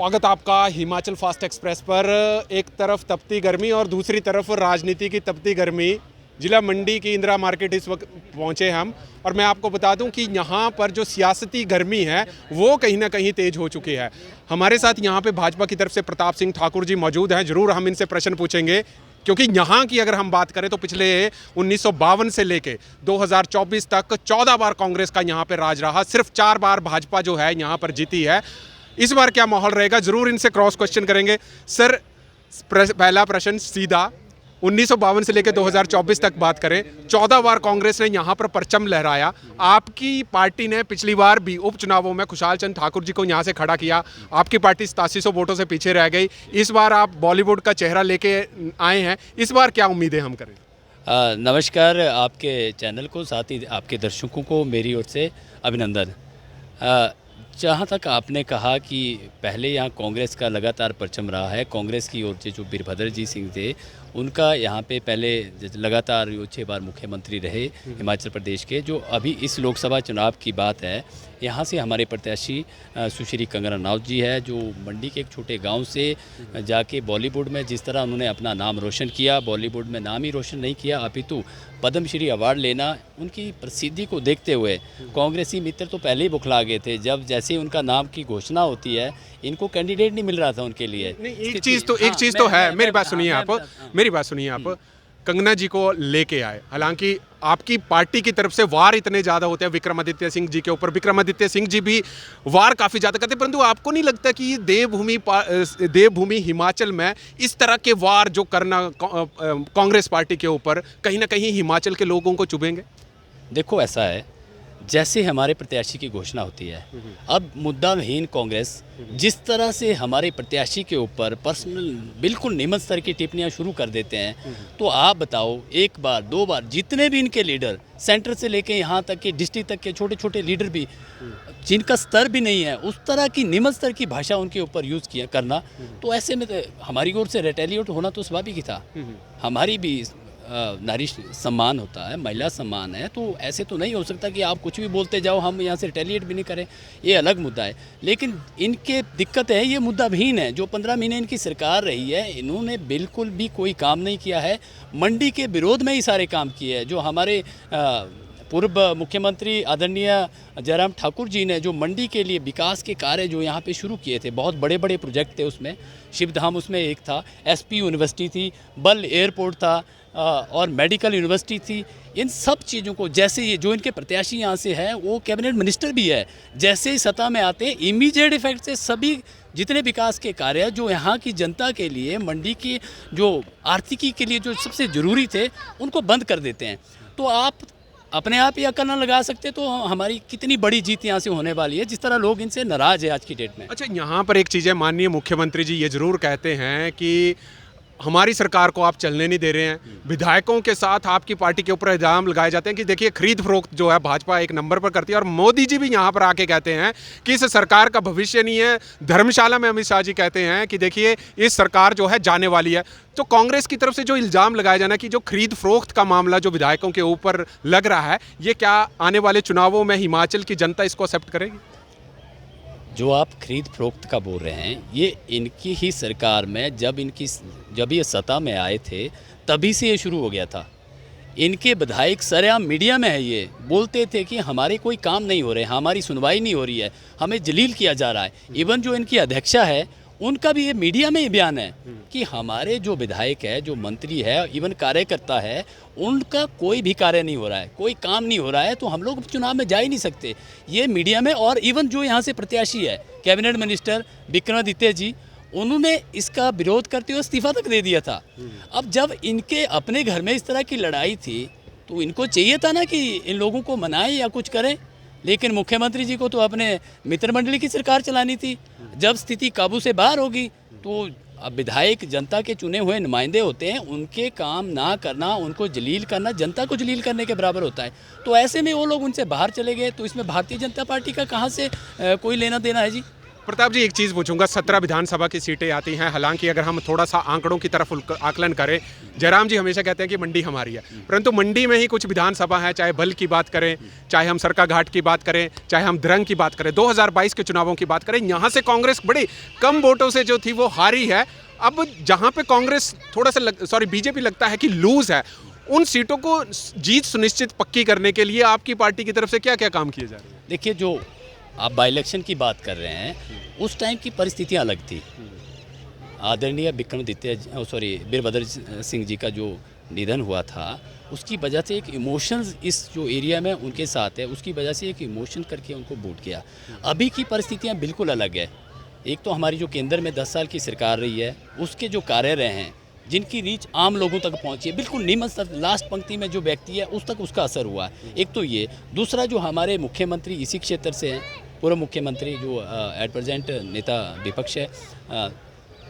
स्वागत आपका Himachal fast express पर। एक तरफ तपती गर्मी और दूसरी तरफ राजनीति की तपती गर्मी। जिला मंडी की इंदिरा मार्केट इस वक्त पहुंचे हम, और मैं आपको बता दूं कि यहां पर जो सियासती गर्मी है वो कहीं ना कहीं तेज हो चुकी है। हमारे साथ यहां पे भाजपा की तरफ से प्रताप सिंह ठाकुर जी मौजूद हैं। जरूर हम इनसे प्रश्न पूछेंगे, क्योंकि यहाँ की अगर हम बात करें तो पिछले 1952 से लेके 2024 तक 14 बार कांग्रेस का यहाँ पे राज रहा, सिर्फ 4 बार भाजपा जो है यहाँ पर जीती है। इस बार क्या माहौल रहेगा, जरूर इनसे क्रॉस क्वेश्चन करेंगे। सर, पहला प्रश्न सीधा, 1952 से लेकर 2024 तक बात करें, 14 बार कांग्रेस ने यहाँ पर परचम लहराया। आपकी पार्टी ने पिछली बार भी उपचुनावों में खुशाल चंद ठाकुर जी को यहाँ से खड़ा किया, आपकी पार्टी 8700 वोटों से पीछे रह गई। इस बार आप बॉलीवुड का चेहरा लेके आए हैं, इस बार क्या उम्मीदें हम करें? नमस्कार आपके चैनल को, साथ ही आपके दर्शकों को मेरी ओर से अभिनंदन। जहाँ तक आपने कहा कि पहले यहाँ कांग्रेस का लगातार परचम रहा है, कांग्रेस की ओर से जो वीरभद्र जी सिंह थे उनका यहाँ पे पहले लगातार 6 बार मुख्यमंत्री रहे हिमाचल प्रदेश के। जो अभी इस लोकसभा चुनाव की बात है, यहाँ से हमारे प्रत्याशी सुश्री कंगना रनौत जी है, जो मंडी के एक छोटे गांव से जाके बॉलीवुड में जिस तरह उन्होंने अपना नाम रोशन किया, बॉलीवुड में नाम ही रोशन नहीं किया अपितु पद्मश्री अवार्ड लेना, उनकी प्रसिद्धि को देखते हुए कांग्रेसी मित्र तो पहले ही बुखला गए थे। जब जैसे उनका नाम की घोषणा होती है, इनको कैंडिडेट नहीं मिल रहा था उनके लिए। एक चीज़ तो है, मेरी बात सुनिए आप, कंगना जी को लेके आए, हालांकि आपकी पार्टी की तरफ से वार इतने ज़्यादा होते हैं विक्रमादित्य सिंह जी के ऊपर, विक्रमादित्य सिंह जी भी वार काफ़ी ज़्यादा करते हैं, परंतु आपको नहीं लगता कि ये देवभूमि हिमाचल में इस तरह के वार जो करना कांग्रेस पार्टी के ऊपर कहीं ना कहीं हिमाचल के लोगों को चुभेंगे? देखो, ऐसा है, जैसे हमारे प्रत्याशी की घोषणा होती है, अब मुद्दाहीन कांग्रेस जिस तरह से हमारे प्रत्याशी के ऊपर पर्सनल बिल्कुल निम्न स्तर की टिप्पणियां शुरू कर देते हैं, तो आप बताओ, एक बार 2 बार जितने भी इनके लीडर सेंटर से लेके यहाँ तक के डिस्ट्रिक्ट तक के छोटे छोटे लीडर भी जिनका स्तर भी नहीं है, उस तरह की निम्न स्तर की भाषा उनके ऊपर यूज़ किया करना, तो ऐसे में तो हमारी ओर से रिटेलिएट होना तो स्वाभाविक ही था। हमारी भी नारी सम्मान होता है, महिला सम्मान है, तो ऐसे तो नहीं हो सकता कि आप कुछ भी बोलते जाओ, हम यहाँ से रिटेलिएट भी नहीं करें। ये अलग मुद्दा है, लेकिन इनके दिक्कत है, ये मुद्दाहीन है। जो 15 महीने इनकी सरकार रही है, इन्होंने बिल्कुल भी कोई काम नहीं किया है, मंडी के विरोध में ही सारे काम किए हैं। जो हमारे पूर्व मुख्यमंत्री आदरणीय जयराम ठाकुर जी ने जो मंडी के लिए विकास के कार्य जो यहाँ पे शुरू किए थे, बहुत बड़े बड़े प्रोजेक्ट थे उसमें, शिवधाम उसमें एक था, एसपी यूनिवर्सिटी थी, बल एयरपोर्ट था, और मेडिकल यूनिवर्सिटी थी। इन सब चीज़ों को, जैसे ये जो इनके प्रत्याशी यहाँ से है वो कैबिनेट मिनिस्टर भी है, जैसे ही सत्ता में आते हैं इमीडिएट इफेक्ट से सभी जितने विकास के कार्य जो यहाँ की जनता के लिए, मंडी की जो आर्थिकी के लिए जो सबसे ज़रूरी थे, उनको बंद कर देते हैं। तो आप अपने आप ही अकल न लगा सकते तो हमारी कितनी बड़ी जीत यहाँ से होने वाली है, जिस तरह लोग इनसे नाराज़ है आज की डेट में। अच्छा, यहाँ पर एक चीज़ है, माननीय मुख्यमंत्री जी ये ज़रूर कहते हैं कि हमारी सरकार को आप चलने नहीं दे रहे हैं। विधायकों के साथ आपकी पार्टी के ऊपर इल्जाम लगाए जाते हैं कि देखिए खरीद फरोख्त जो है भाजपा एक नंबर पर करती है, और मोदी जी भी यहाँ पर आके कहते हैं कि इस सरकार का भविष्य नहीं है। धर्मशाला में अमित शाह जी कहते हैं कि देखिए इस सरकार जो है जाने वाली है। तो कांग्रेस की तरफ से जो इल्ज़ाम लगाया जाना कि जो खरीद फरोख्त का मामला जो विधायकों के ऊपर लग रहा है, ये क्या आने वाले चुनावों में हिमाचल की जनता इसको एक्सेप्ट करेगी? जो आप खरीद फरोख्त का बोल रहे हैं, ये इनकी ही सरकार में जब ये सत्ता में आए थे तभी से ये शुरू हो गया था। इनके विधायक सरेआम मीडिया में है, ये बोलते थे कि हमारे कोई काम नहीं हो रहे, हमारी सुनवाई नहीं हो रही है, हमें जलील किया जा रहा है। इवन जो इनकी अध्यक्षा है, उनका भी ये मीडिया में ही बयान है कि हमारे जो विधायक है, जो मंत्री है, इवन कार्यकर्ता है, उनका कोई भी कार्य नहीं हो रहा है, कोई काम नहीं हो रहा है, तो हम लोग चुनाव में जा ही नहीं सकते। ये मीडिया में, और इवन जो यहाँ से प्रत्याशी है कैबिनेट मिनिस्टर विक्रमादित्य जी, उन्होंने इसका विरोध करते हुए इस्तीफा तक दे दिया था। अब जब इनके अपने घर में इस तरह की लड़ाई थी, तो इनको चाहिए था ना कि इन लोगों को मनाएं या कुछ करें, लेकिन मुख्यमंत्री जी को तो अपने मित्र मंडली की सरकार चलानी थी। जब स्थिति काबू से बाहर होगी, तो अब विधायक जनता के चुने हुए नुमाइंदे होते हैं, उनके काम ना करना, उनको जलील करना जनता को जलील करने के बराबर होता है। तो ऐसे में वो लोग उनसे बाहर चले गए, तो इसमें भारतीय जनता पार्टी का कहाँ से कोई लेना देना है जी? प्रताप जी एक चीज़ पूछूंगा, 17 विधानसभा की सीटें आती हैं, हालांकि अगर हम थोड़ा सा आंकड़ों की तरफ आकलन करें, जयराम जी हमेशा कहते हैं कि मंडी हमारी है, परंतु मंडी में ही कुछ विधानसभा है, चाहे भल की बात करें, चाहे हम सरका घाट की बात करें, चाहे हम द्रंग की बात करें, 2022 के चुनावों की बात करें, यहाँ से कांग्रेस बड़ी कम वोटों से जो थी वो हारी है। अब जहाँ पे कांग्रेस थोड़ा सा बीजेपी लगता है कि लूज है, उन सीटों को जीत सुनिश्चित पक्की करने के लिए आपकी पार्टी की तरफ से क्या क्या काम किए जा रहे हैं? देखिए, जो आप बाई इलेक्शन की बात कर रहे हैं, उस टाइम की परिस्थितियां अलग थी। आदरणीय वीरभद्र सिंह जी का जो निधन हुआ था, उसकी वजह से एक इमोशंस इस जो एरिया में उनके साथ है, उसकी वजह से एक इमोशन करके उनको वोट किया। अभी की परिस्थितियां बिल्कुल अलग है। एक तो हमारी जो केंद्र में 10 साल की सरकार रही है, उसके जो कार्य रहे हैं, जिनकी रीच आम लोगों तक पहुंची है, बिल्कुल निम्न स्तर, लास्ट पंक्ति में जो व्यक्ति है उस तक उसका असर हुआ है। एक तो ये, दूसरा जो हमारे मुख्यमंत्री इसी क्षेत्र से हैं, पूर्व मुख्यमंत्री जो एट प्रेजेंट नेता विपक्ष है,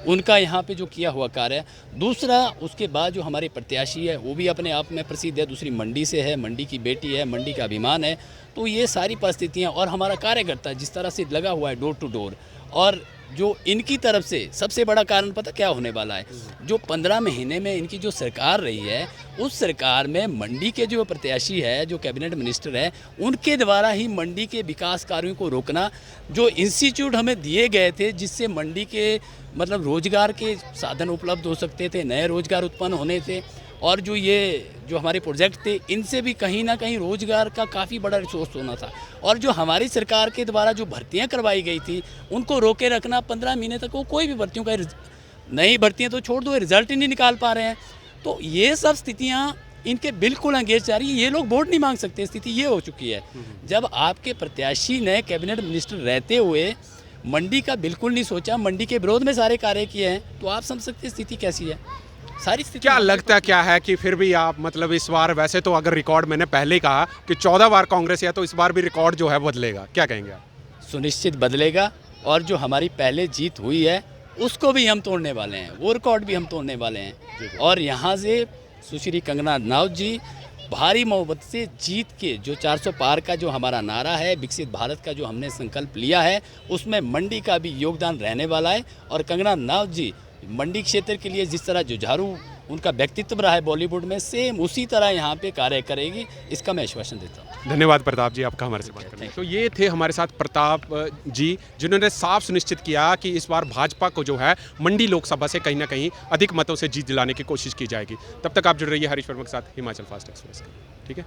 उनका यहाँ पे जो किया हुआ कार्य है। दूसरा, उसके बाद जो हमारे प्रत्याशी है वो भी अपने आप में प्रसिद्ध है, दूसरी मंडी से है, मंडी की बेटी है, मंडी का अभिमान है। तो ये सारी परिस्थितियाँ और हमारा कार्यकर्ता जिस तरह से लगा हुआ है डोर टू डोर, और जो इनकी तरफ से सबसे बड़ा कारण पता क्या होने वाला है, जो 15 महीने में इनकी जो सरकार रही है, उस सरकार में मंडी के जो प्रत्याशी है, जो कैबिनेट मिनिस्टर है, उनके द्वारा ही मंडी के विकास कार्यों को रोकना, जो इंस्टीट्यूट हमें दिए गए थे जिससे मंडी के मतलब रोजगार के साधन उपलब्ध हो सकते थे, नए रोजगार उत्पन्न होने थे, और जो हमारे प्रोजेक्ट थे, इनसे भी कहीं ना कहीं रोजगार का काफ़ी बड़ा रिसोर्स होना था। और जो हमारी सरकार के द्वारा जो भर्तियां करवाई गई थी, उनको रोके रखना 15 महीने तक, वो कोई भी भर्तियों का नई भर्तियां तो छोड़ दो, रिजल्ट ही नहीं निकाल पा रहे हैं। तो ये सब स्थितियां इनके बिल्कुल अंगेज जा रही है। ये लोग वोट नहीं मांग सकते, स्थिति ये हो चुकी है। जब आपके प्रत्याशी ने कैबिनेट मिनिस्टर रहते हुए मंडी का बिल्कुल नहीं सोचा, मंडी के विरोध में सारे कार्य किए हैं, तो आप समझ सकते हैं स्थिति कैसी है। सारी स्थिति क्या लगता क्या है कि फिर भी आप मतलब इस बार, वैसे तो अगर रिकॉर्ड मैंने पहले ही कहा कि 14 बार कांग्रेस है, तो इस बार भी रिकॉर्ड जो है बदलेगा, क्या कहेंगे आप? सुनिश्चित बदलेगा, और जो हमारी पहले जीत हुई है उसको भी हम तोड़ने वाले हैं, वो रिकॉर्ड भी हम तोड़ने वाले हैं। और यहाँ से सुश्री कंगना रनौत जी भारी मोहब्बत से जीत के जो 400 पार का जो हमारा नारा है, विकसित भारत का जो हमने संकल्प लिया है, उसमें मंडी का भी योगदान रहने वाला है। और कंगना रनौत जी मंडी क्षेत्र के लिए जिस तरह जुझारू उनका व्यक्तित्व रहा है बॉलीवुड में, सेम उसी तरह यहाँ पे कार्य करेगी, इसका मैं आश्वासन देता हूँ। धन्यवाद प्रताप जी, आपका हमारे से बात करने। तो ये थे हमारे साथ प्रताप जी, जिन्होंने साफ सुनिश्चित किया कि इस बार भाजपा को जो है मंडी लोकसभा से कहीं ना कहीं अधिक मतों से जीत दिलाने की कोशिश की जाएगी। तब तक आप जुड़ रहिए हरीश वर्मा के साथ हिमाचल फास्ट एक्सप्रेस। ठीक है।